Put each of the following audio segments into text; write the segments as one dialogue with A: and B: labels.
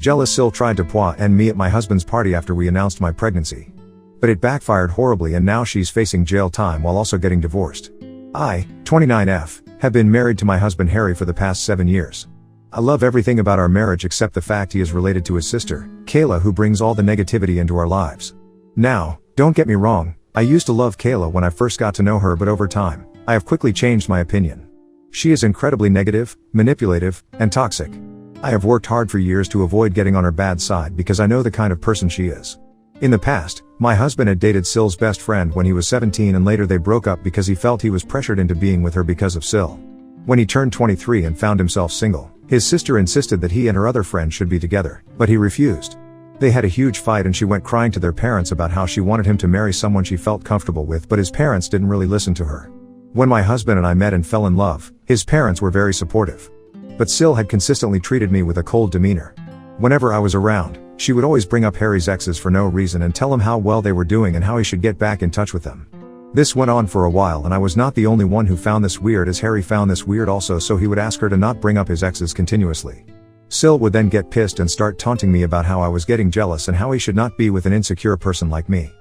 A: Jealous SIL tried to end me at my husband's party after we announced my pregnancy. But it backfired horribly and now she's facing jail time while also getting divorced. I, 29F, have been married to my husband Harry for the past 7 years. I love everything about our marriage except the fact he is related to his sister, Kayla, who brings all the negativity into our lives. Now, don't get me wrong, I used to love Kayla when I first got to know her, but over time, I have quickly changed my opinion. She is incredibly negative, manipulative, and toxic. I have worked hard for years to avoid getting on her bad side because I know the kind of person she is. In the past, my husband had dated SIL's best friend when he was 17 and later they broke up because he felt he was pressured into being with her because of SIL. When he turned 23 and found himself single, his sister insisted that he and her other friend should be together, but he refused. They had a huge fight and she went crying to their parents about how she wanted him to marry someone she felt comfortable with, but his parents didn't really listen to her. When my husband and I met and fell in love, his parents were very supportive. But SIL had consistently treated me with a cold demeanor. Whenever I was around, she would always bring up Harry's exes for no reason and tell him how well they were doing and how he should get back in touch with them. This went on for a while and I was not the only one who found this weird, as Harry found this weird also, so he would ask her to not bring up his exes continuously. SIL would then get pissed and start taunting me about how I was getting jealous and how he should not be with an insecure person like me.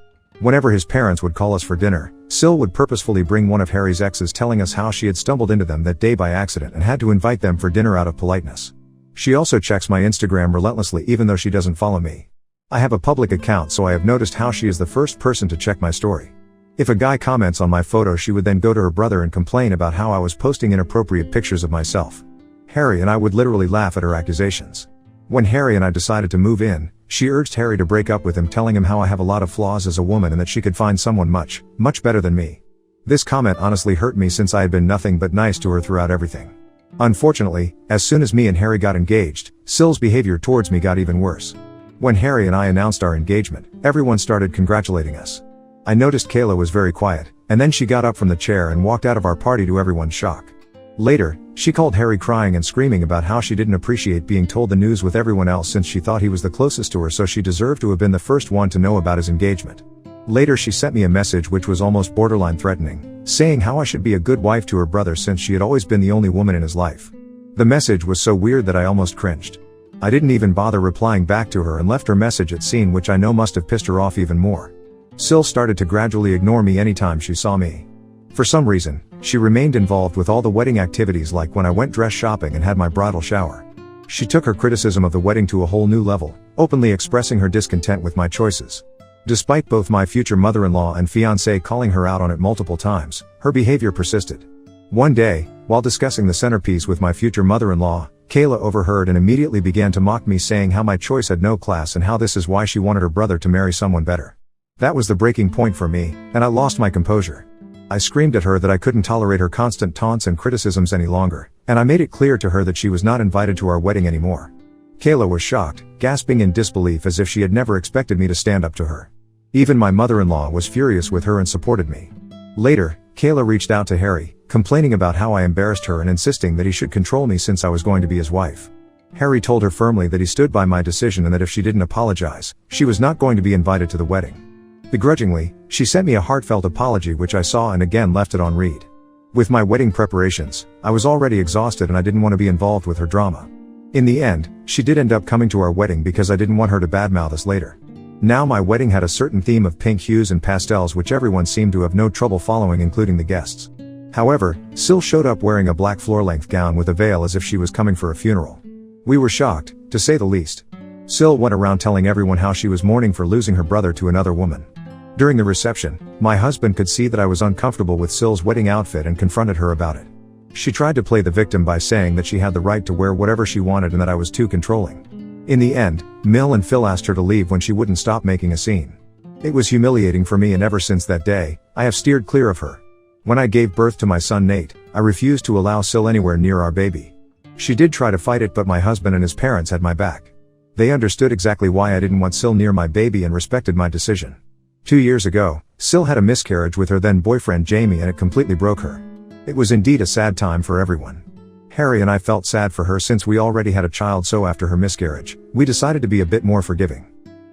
A: Whenever his parents would call us for dinner, SIL would purposefully bring one of Harry's exes, telling us how she had stumbled into them that day by accident and had to invite them for dinner out of politeness. She also checks my Instagram relentlessly even though she doesn't follow me. I have a public account, so I have noticed how she is the first person to check my story. If a guy comments on my photo, she would then go to her brother and complain about how I was posting inappropriate pictures of myself. Harry and I would literally laugh at her accusations. When Harry and I decided to move in, she urged Harry to break up with him, telling him how I have a lot of flaws as a woman and that she could find someone much, much better than me. This comment honestly hurt me since I had been nothing but nice to her throughout everything. Unfortunately, as soon as me and Harry got engaged, SIL's behavior towards me got even worse. When Harry and I announced our engagement, everyone started congratulating us. I noticed Kayla was very quiet, and then she got up from the chair and walked out of our party to everyone's shock. Later, she called Harry crying and screaming about how she didn't appreciate being told the news with everyone else since she thought he was the closest to her, so she deserved to have been the first one to know about his engagement. Later she sent me a message which was almost borderline threatening, saying how I should be a good wife to her brother since she had always been the only woman in his life. The message was so weird that I almost cringed. I didn't even bother replying back to her and left her message at scene, which I know must have pissed her off even more. SIL started to gradually ignore me anytime she saw me. For some reason, she remained involved with all the wedding activities, like when I went dress shopping and had my bridal shower. She took her criticism of the wedding to a whole new level, openly expressing her discontent with my choices. Despite both my future mother-in-law and fiancé calling her out on it multiple times, her behavior persisted. One day, while discussing the centerpiece with my future mother-in-law, Kayla overheard and immediately began to mock me, saying how my choice had no class and how this is why she wanted her brother to marry someone better. That was the breaking point for me, and I lost my composure. I screamed at her that I couldn't tolerate her constant taunts and criticisms any longer, and I made it clear to her that she was not invited to our wedding anymore. Kayla was shocked, gasping in disbelief as if she had never expected me to stand up to her. Even my mother-in-law was furious with her and supported me. Later, Kayla reached out to Harry, complaining about how I embarrassed her and insisting that he should control me since I was going to be his wife. Harry told her firmly that he stood by my decision and that if she didn't apologize, she was not going to be invited to the wedding. Begrudgingly, she sent me a heartfelt apology which I saw and again left it on read. With my wedding preparations, I was already exhausted and I didn't want to be involved with her drama. In the end, she did end up coming to our wedding because I didn't want her to badmouth us later. Now my wedding had a certain theme of pink hues and pastels which everyone seemed to have no trouble following, including the guests. However, SIL showed up wearing a black floor-length gown with a veil as if she was coming for a funeral. We were shocked, to say the least. SIL went around telling everyone how she was mourning for losing her brother to another woman. During the reception, my husband could see that I was uncomfortable with SIL's wedding outfit and confronted her about it. She tried to play the victim by saying that she had the right to wear whatever she wanted and that I was too controlling. In the end, Mill and Phil asked her to leave when she wouldn't stop making a scene. It was humiliating for me, and ever since that day, I have steered clear of her. When I gave birth to my son Nate, I refused to allow SIL anywhere near our baby. She did try to fight it, but my husband and his parents had my back. They understood exactly why I didn't want SIL near my baby and respected my decision. 2 years ago, SIL had a miscarriage with her then boyfriend Jamie, and it completely broke her. It was indeed a sad time for everyone. Harry and I felt sad for her since we already had a child, so after her miscarriage, we decided to be a bit more forgiving.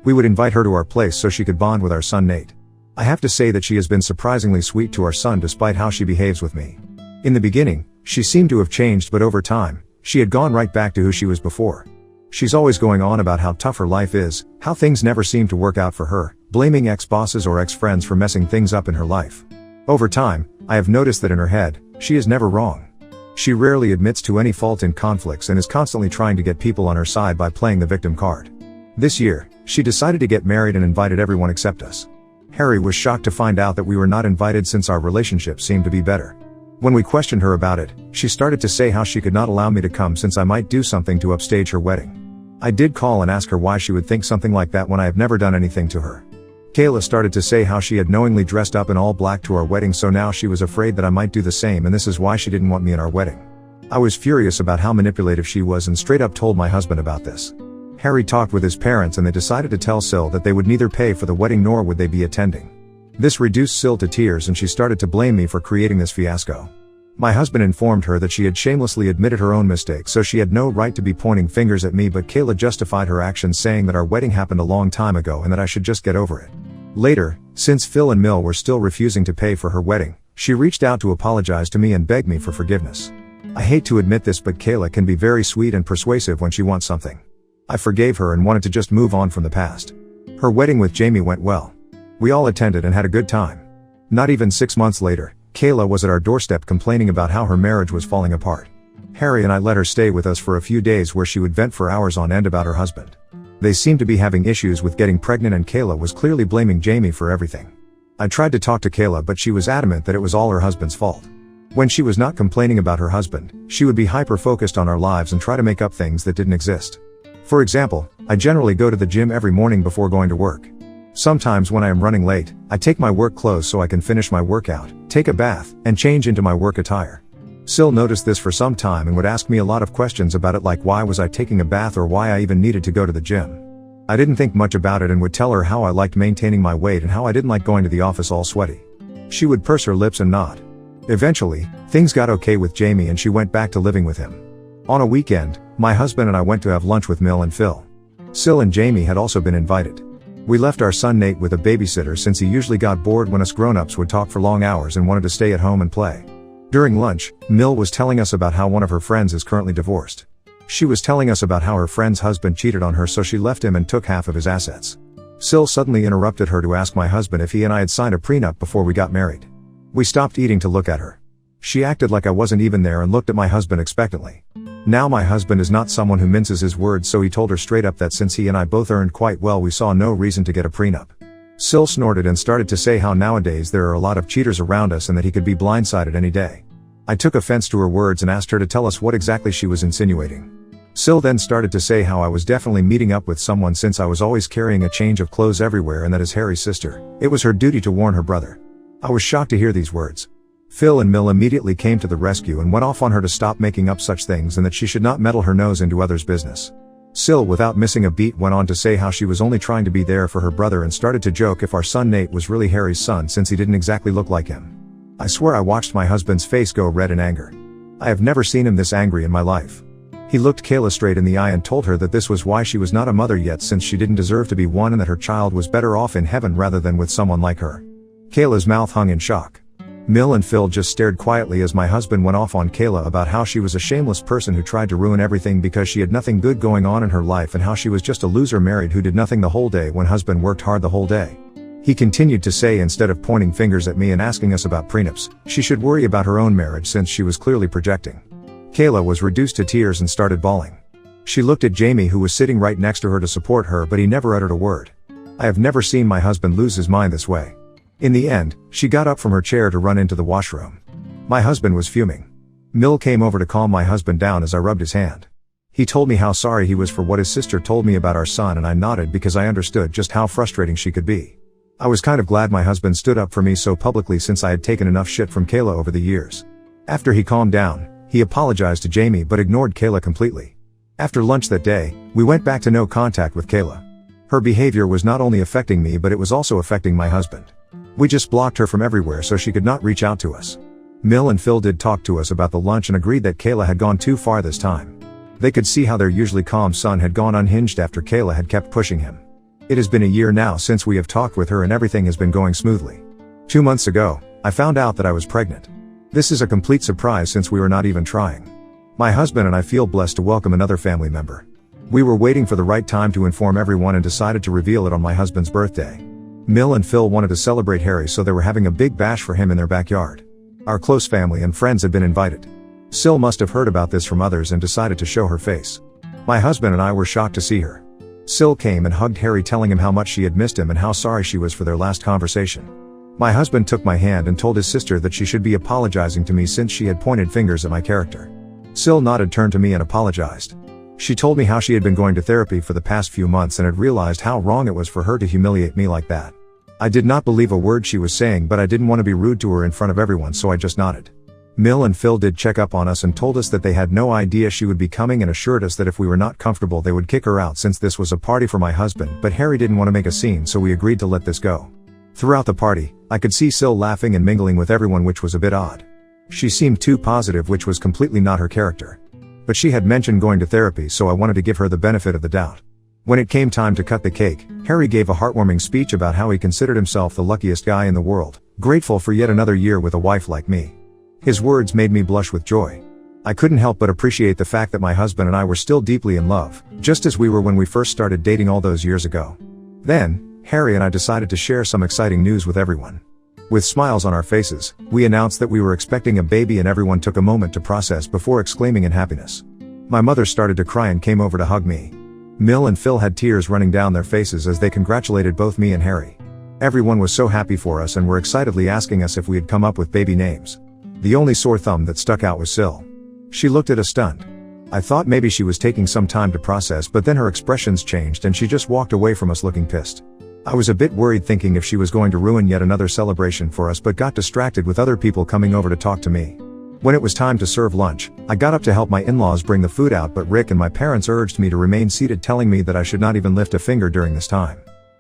A: We would invite her to our place so she could bond with our son Nate. I have to say that she has been surprisingly sweet to our son despite how she behaves with me. In the beginning, she seemed to have changed, but over time, she had gone right back to who she was before. She's always going on about how tough her life is, how things never seem to work out for her, blaming ex-bosses or ex-friends for messing things up in her life. Over time, I have noticed that in her head, she is never wrong. She rarely admits to any fault in conflicts and is constantly trying to get people on her side by playing the victim card. This year, she decided to get married and invited everyone except us. Harry was shocked to find out that we were not invited since our relationship seemed to be better. When we questioned her about it, she started to say how she could not allow me to come since I might do something to upstage her wedding. I did call and ask her why she would think something like that when I have never done anything to her. Kayla started to say how she had knowingly dressed up in all black to our wedding, so now she was afraid that I might do the same, and this is why she didn't want me in our wedding. I was furious about how manipulative she was and straight up told my husband about this. Harry talked with his parents and they decided to tell SIL that they would neither pay for the wedding nor would they be attending. This reduced SIL to tears and she started to blame me for creating this fiasco. My husband informed her that she had shamelessly admitted her own mistake, so she had no right to be pointing fingers at me, but Kayla justified her actions saying that our wedding happened a long time ago and that I should just get over it. Later, since Phil and Mill were still refusing to pay for her wedding, she reached out to apologize to me and beg me for forgiveness. I hate to admit this, but Kayla can be very sweet and persuasive when she wants something. I forgave her and wanted to just move on from the past. Her wedding with Jamie went well. We all attended and had a good time. Not even 6 months later, Kayla was at our doorstep complaining about how her marriage was falling apart. Harry and I let her stay with us for a few days where she would vent for hours on end about her husband. They seemed to be having issues with getting pregnant and Kayla was clearly blaming Jamie for everything. I tried to talk to Kayla, but she was adamant that it was all her husband's fault. When she was not complaining about her husband, she would be hyper-focused on our lives and try to make up things that didn't exist. For example, I generally go to the gym every morning before going to work. Sometimes when I am running late, I take my work clothes so I can finish my workout, take a bath, and change into my work attire. SIL noticed this for some time and would ask me a lot of questions about it, like why was I taking a bath or why I even needed to go to the gym. I didn't think much about it and would tell her how I liked maintaining my weight and how I didn't like going to the office all sweaty. She would purse her lips and nod. Eventually, things got okay with Jamie and she went back to living with him. On a weekend, my husband and I went to have lunch with Mill and Phil. SIL and Jamie had also been invited. We left our son Nate with a babysitter since he usually got bored when us grown-ups would talk for long hours and wanted to stay at home and play. During lunch, Mill was telling us about how one of her friends is currently divorced. She was telling us about how her friend's husband cheated on her, so she left him and took half of his assets. SIL suddenly interrupted her to ask my husband if he and I had signed a prenup before we got married. We stopped eating to look at her. She acted like I wasn't even there and looked at my husband expectantly. Now my husband is not someone who minces his words, so he told her straight up that since he and I both earned quite well, we saw no reason to get a prenup. SIL snorted and started to say how nowadays there are a lot of cheaters around us and that he could be blindsided any day. I took offense to her words and asked her to tell us what exactly she was insinuating. SIL then started to say how I was definitely meeting up with someone since I was always carrying a change of clothes everywhere and that as Harry's sister, it was her duty to warn her brother. I was shocked to hear these words. Phil and Mill immediately came to the rescue and went off on her to stop making up such things and that she should not meddle her nose into others' business. SIL, without missing a beat, went on to say how she was only trying to be there for her brother and started to joke if our son Nate was really Harry's son since he didn't exactly look like him. I swear I watched my husband's face go red in anger. I have never seen him this angry in my life. He looked Kayla straight in the eye and told her that this was why she was not a mother yet, since she didn't deserve to be one and that her child was better off in heaven rather than with someone like her. Kayla's mouth hung in shock. Mill and Phil just stared quietly as my husband went off on Kayla about how she was a shameless person who tried to ruin everything because she had nothing good going on in her life and how she was just a loser married who did nothing the whole day when husband worked hard the whole day. He continued to say instead of pointing fingers at me and asking us about prenups, she should worry about her own marriage since she was clearly projecting. Kayla was reduced to tears and started bawling. She looked at Jamie, who was sitting right next to her, to support her, but he never uttered a word. I have never seen my husband lose his mind this way. In the end, she got up from her chair to run into the washroom. My husband was fuming. Mill came over to calm my husband down as I rubbed his hand. He told me how sorry he was for what his sister told me about our son, and I nodded because I understood just how frustrating she could be. I was kind of glad my husband stood up for me so publicly since I had taken enough shit from Kayla over the years. After he calmed down, he apologized to Jamie but ignored Kayla completely. After lunch that day, we went back to no contact with Kayla. Her behavior was not only affecting me but it was also affecting my husband. We just blocked her from everywhere so she could not reach out to us. Mill and Phil did talk to us about the lunch and agreed that Kayla had gone too far this time. They could see how their usually calm son had gone unhinged after Kayla had kept pushing him. It has been a year now since we have talked with her and everything has been going smoothly. 2 months ago, I found out that I was pregnant. This is a complete surprise since we were not even trying. My husband and I feel blessed to welcome another family member. We were waiting for the right time to inform everyone and decided to reveal it on my husband's birthday. Mill and Phil wanted to celebrate Harry, so they were having a big bash for him in their backyard. Our close family and friends had been invited. SIL must have heard about this from others and decided to show her face. My husband and I were shocked to see her. SIL came and hugged Harry, telling him how much she had missed him and how sorry she was for their last conversation. My husband took my hand and told his sister that she should be apologizing to me since she had pointed fingers at my character. SIL nodded, turned to me and apologized. She told me how she had been going to therapy for the past few months and had realized how wrong it was for her to humiliate me like that. I did not believe a word she was saying, but I didn't want to be rude to her in front of everyone, so I just nodded. Mill and Phil did check up on us and told us that they had no idea she would be coming and assured us that if we were not comfortable they would kick her out since this was a party for my husband, but Harry didn't want to make a scene, so we agreed to let this go. Throughout the party, I could see SIL laughing and mingling with everyone, which was a bit odd. She seemed too positive, which was completely not her character. But she had mentioned going to therapy, so I wanted to give her the benefit of the doubt. When it came time to cut the cake, Harry gave a heartwarming speech about how he considered himself the luckiest guy in the world, grateful for yet another year with a wife like me. His words made me blush with joy. I couldn't help but appreciate the fact that my husband and I were still deeply in love, just as we were when we first started dating all those years ago. Then, Harry and I decided to share some exciting news with everyone. With smiles on our faces, we announced that we were expecting a baby, and everyone took a moment to process before exclaiming in happiness. My mother started to cry and came over to hug me. Mill and Phil had tears running down their faces as they congratulated both me and Harry. Everyone was so happy for us and were excitedly asking us if we had come up with baby names. The only sore thumb that stuck out was SIL. She looked at us stunned. I thought maybe she was taking some time to process, but then her expressions changed and she just walked away from us looking pissed. I was a bit worried, thinking if she was going to ruin yet another celebration for us, but got distracted with other people coming over to talk to me. When it was time to serve lunch, I got up to help my in-laws bring the food out, but Rick and my parents urged me to remain seated, telling me that I should not even lift a finger during this time.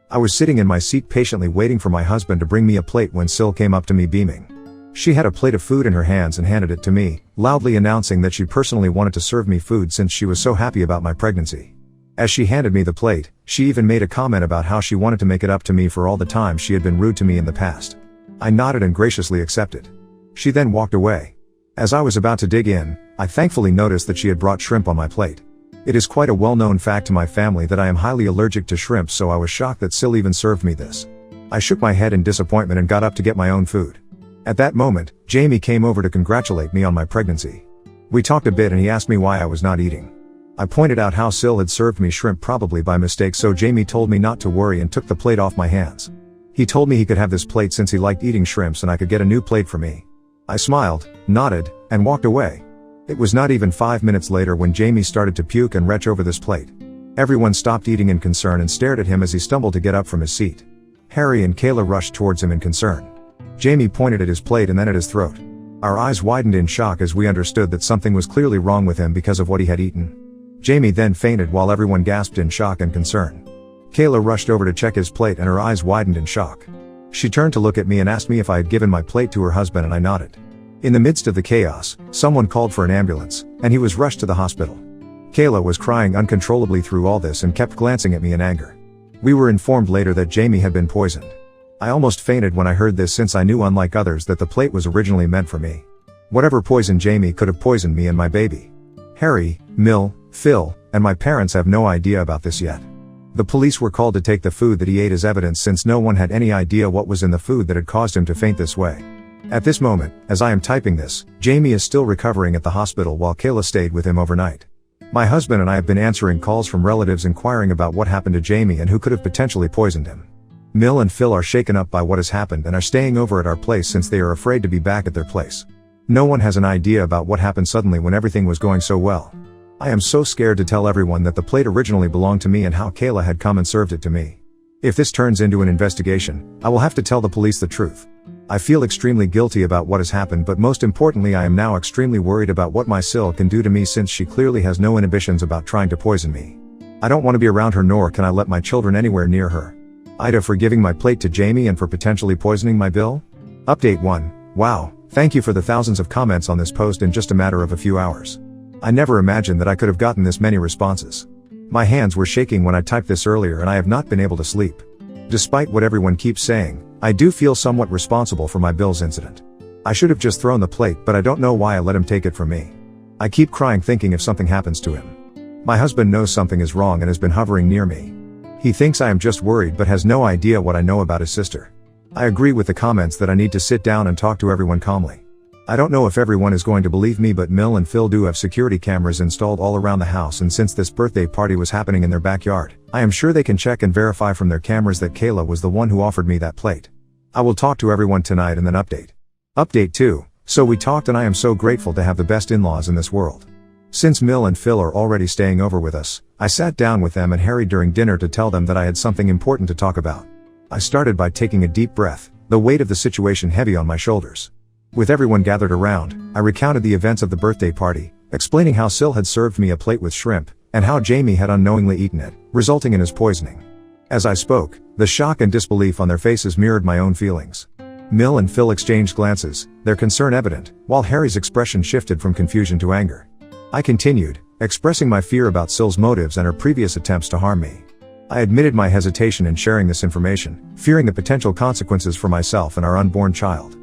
A: I was sitting in my seat patiently waiting for my husband to bring me a plate when SIL came up to me beaming. She had a plate of food in her hands and handed it to me, loudly announcing that she personally wanted to serve me food since she was so happy about my pregnancy. As she handed me the plate, she even made a comment about how she wanted to make it up to me for all the times she had been rude to me in the past. I nodded and graciously accepted. She then walked away. As I was about to dig in, I thankfully noticed that she had brought shrimp on my plate. It is quite a well-known fact to my family that I am highly allergic to shrimp, so I was shocked that SIL even served me this. I shook my head in disappointment and got up to get my own food. At that moment, Jamie came over to congratulate me on my pregnancy. We talked a bit and he asked me why I was not eating. I pointed out how SIL had served me shrimp probably by mistake, so Jamie told me not to worry and took the plate off my hands. He told me he could have this plate since he liked eating shrimps and I could get a new plate for me. I smiled, nodded, and walked away. It was not even 5 minutes later when Jamie started to puke and retch over this plate. Everyone stopped eating in concern and stared at him as he stumbled to get up from his seat. Harry and Kayla rushed towards him in concern. Jamie pointed at his plate and then at his throat. Our eyes widened in shock as we understood that something was clearly wrong with him because of what he had eaten. Jamie then fainted while everyone gasped in shock and concern. Kayla rushed over to check his plate and her eyes widened in shock. She turned to look at me and asked me if I had given my plate to her husband, and I nodded. In the midst of the chaos, someone called for an ambulance, and he was rushed to the hospital. Kayla was crying uncontrollably through all this and kept glancing at me in anger. We were informed later that Jamie had been poisoned. I almost fainted when I heard this, since I knew, unlike others, that the plate was originally meant for me. Whatever poisoned Jamie could have poisoned me and my baby. Harry, Mill, Phil, and my parents have no idea about this yet. The police were called to take the food that he ate as evidence, since no one had any idea what was in the food that had caused him to faint this way. At this moment, as I am typing this, Jamie is still recovering at the hospital while Kayla stayed with him overnight. My husband and I have been answering calls from relatives inquiring about what happened to Jamie and who could have potentially poisoned him. Mill and Phil are shaken up by what has happened and are staying over at our place since they are afraid to be back at their place. No one has an idea about what happened suddenly when everything was going so well. I am so scared to tell everyone that the plate originally belonged to me and how Kayla had come and served it to me. If this turns into an investigation, I will have to tell the police the truth. I feel extremely guilty about what has happened, but most importantly I am now extremely worried about what my SIL can do to me, since she clearly has no inhibitions about trying to poison me. I don't want to be around her, nor can I let my children anywhere near her. Ida for giving my plate to Jamie and for potentially poisoning my bill? Update 1. Wow, thank you for the thousands of comments on this post in just a matter of a few hours. I never imagined that I could have gotten this many responses. My hands were shaking when I typed this earlier and I have not been able to sleep. Despite what everyone keeps saying, I do feel somewhat responsible for my Bill's incident. I should have just thrown the plate, but I don't know why I let him take it from me. I keep crying thinking if something happens to him. My husband knows something is wrong and has been hovering near me. He thinks I am just worried but has no idea what I know about his sister. I agree with the comments that I need to sit down and talk to everyone calmly. I don't know if everyone is going to believe me, but Mill and Phil do have security cameras installed all around the house, and since this birthday party was happening in their backyard, I am sure they can check and verify from their cameras that Kayla was the one who offered me that plate. I will talk to everyone tonight and then update. Update 2. So we talked and I am so grateful to have the best in-laws in this world. Since Mill and Phil are already staying over with us, I sat down with them and Harry during dinner to tell them that I had something important to talk about. I started by taking a deep breath, the weight of the situation heavy on my shoulders. With everyone gathered around, I recounted the events of the birthday party, explaining how SIL had served me a plate with shrimp, and how Jamie had unknowingly eaten it, resulting in his poisoning. As I spoke, the shock and disbelief on their faces mirrored my own feelings. Mill and Phil exchanged glances, their concern evident, while Harry's expression shifted from confusion to anger. I continued, expressing my fear about SIL's motives and her previous attempts to harm me. I admitted my hesitation in sharing this information, fearing the potential consequences for myself and our unborn child.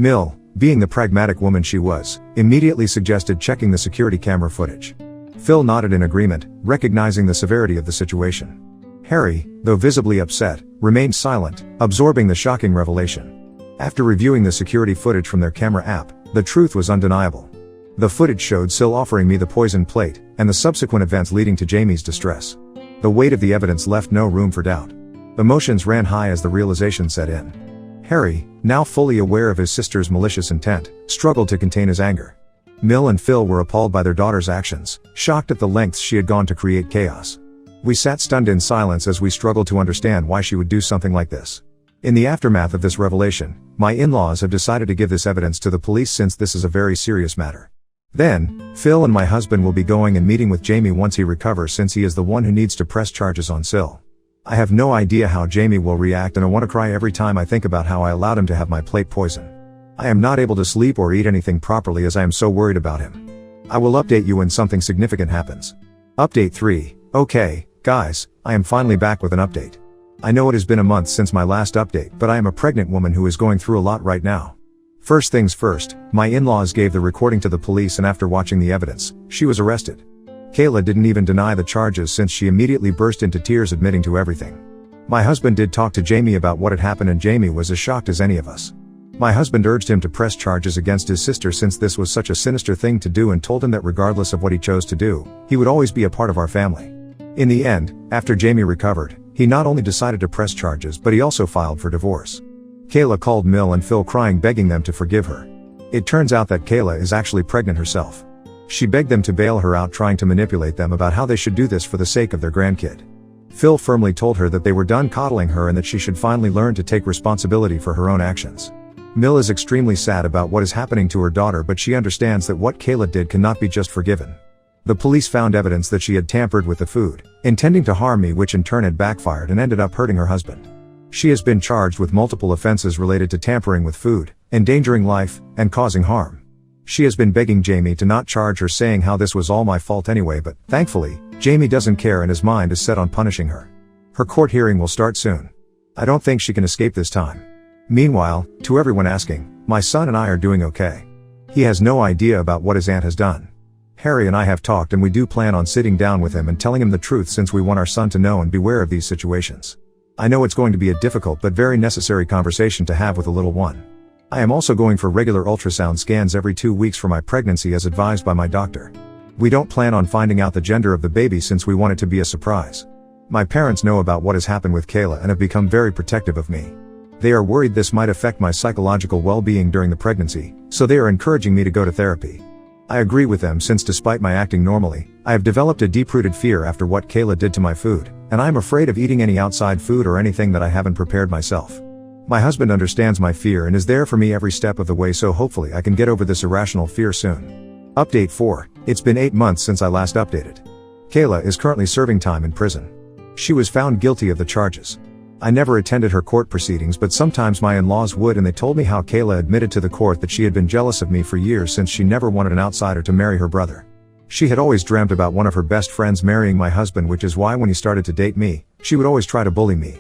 A: Mill, being the pragmatic woman she was, immediately suggested checking the security camera footage. Phil nodded in agreement, recognizing the severity of the situation. Harry, though visibly upset, remained silent, absorbing the shocking revelation. After reviewing the security footage from their camera app, the truth was undeniable. The footage showed SIL offering me the poisoned plate, and the subsequent events leading to Jamie's distress. The weight of the evidence left no room for doubt. Emotions ran high as the realization set in. Harry, now fully aware of his sister's malicious intent, struggled to contain his anger. Mill and Phil were appalled by their daughter's actions, shocked at the lengths she had gone to create chaos. We sat stunned in silence as we struggled to understand why she would do something like this. In the aftermath of this revelation, my in-laws have decided to give this evidence to the police since this is a very serious matter. Then, Phil and my husband will be going and meeting with Jamie once he recovers, since he is the one who needs to press charges on SIL. I have no idea how Jamie will react, and I want to cry every time I think about how I allowed him to have my plate poison. I am not able to sleep or eat anything properly as I am so worried about him. I will update you when something significant happens. Update 3. Okay, guys, I am finally back with an update. I know it has been a month since my last update, but I am a pregnant woman who is going through a lot right now. First things first, my in-laws gave the recording to the police, and after watching the evidence, she was arrested. Kayla didn't even deny the charges since she immediately burst into tears, admitting to everything. My husband did talk to Jamie about what had happened, and Jamie was as shocked as any of us. My husband urged him to press charges against his sister since this was such a sinister thing to do, and told him that regardless of what he chose to do, he would always be a part of our family. In the end, after Jamie recovered, he not only decided to press charges but he also filed for divorce. Kayla called Mill and Phil crying, begging them to forgive her. It turns out that Kayla is actually pregnant herself. She begged them to bail her out, trying to manipulate them about how they should do this for the sake of their grandkid. Phil firmly told her that they were done coddling her and that she should finally learn to take responsibility for her own actions. Mill is extremely sad about what is happening to her daughter, but she understands that what Kayla did cannot be just forgiven. The police found evidence that she had tampered with the food, intending to harm me, which in turn had backfired and ended up hurting her husband. She has been charged with multiple offenses related to tampering with food, endangering life, and causing harm. She has been begging Jamie to not charge her, saying how this was all my fault anyway, but thankfully, Jamie doesn't care and his mind is set on punishing her. Her court hearing will start soon. I don't think she can escape this time. Meanwhile, to everyone asking, my son and I are doing okay. He has no idea about what his aunt has done. Harry and I have talked, and we do plan on sitting down with him and telling him the truth, since we want our son to know and beware of these situations. I know it's going to be a difficult but very necessary conversation to have with a little one. I am also going for regular ultrasound scans every 2 weeks for my pregnancy as advised by my doctor. We don't plan on finding out the gender of the baby since we want it to be a surprise. My parents know about what has happened with Kayla and have become very protective of me. They are worried this might affect my psychological well-being during the pregnancy, so they are encouraging me to go to therapy. I agree with them, since despite my acting normally, I have developed a deep-rooted fear after what Kayla did to my food, and I am afraid of eating any outside food or anything that I haven't prepared myself. My husband understands my fear and is there for me every step of the way, so hopefully I can get over this irrational fear soon. Update 4. It's been 8 months since I last updated. Kayla is currently serving time in prison. She was found guilty of the charges. I never attended her court proceedings, but sometimes my in-laws would, and they told me how Kayla admitted to the court that she had been jealous of me for years, since she never wanted an outsider to marry her brother. She had always dreamt about one of her best friends marrying my husband, which is why when he started to date me, she would always try to bully me.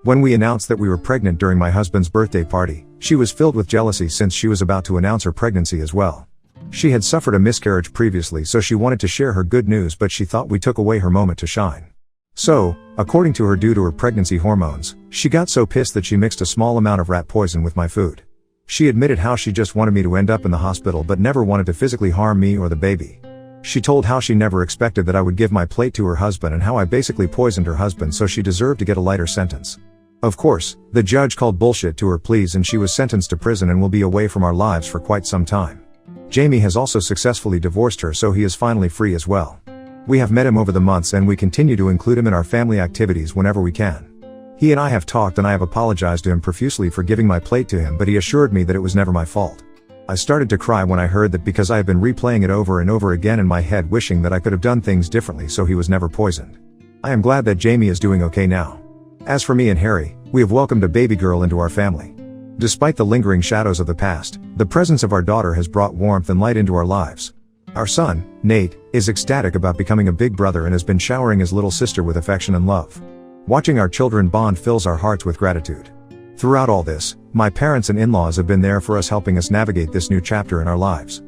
A: When we announced that we were pregnant during my husband's birthday party, she was filled with jealousy since she was about to announce her pregnancy as well. She had suffered a miscarriage previously, so she wanted to share her good news, but she thought we took away her moment to shine. So, according to her, due to her pregnancy hormones, she got so pissed that she mixed a small amount of rat poison with my food. She admitted how she just wanted me to end up in the hospital but never wanted to physically harm me or the baby. She told how she never expected that I would give my plate to her husband and how I basically poisoned her husband, so she deserved to get a lighter sentence. Of course, the judge called bullshit to her pleas and she was sentenced to prison and will be away from our lives for quite some time. Jamie has also successfully divorced her, so he is finally free as well. We have met him over the months and we continue to include him in our family activities whenever we can. He and I have talked and I have apologized to him profusely for giving my plate to him, but he assured me that it was never my fault. I started to cry when I heard that because I have been replaying it over and over again in my head, wishing that I could have done things differently so he was never poisoned. I am glad that Jamie is doing okay now. As for me and Harry, we have welcomed a baby girl into our family. Despite the lingering shadows of the past, the presence of our daughter has brought warmth and light into our lives. Our son, Nate, is ecstatic about becoming a big brother and has been showering his little sister with affection and love. Watching our children bond fills our hearts with gratitude. Throughout all this, my parents and in-laws have been there for us, helping us navigate this new chapter in our lives.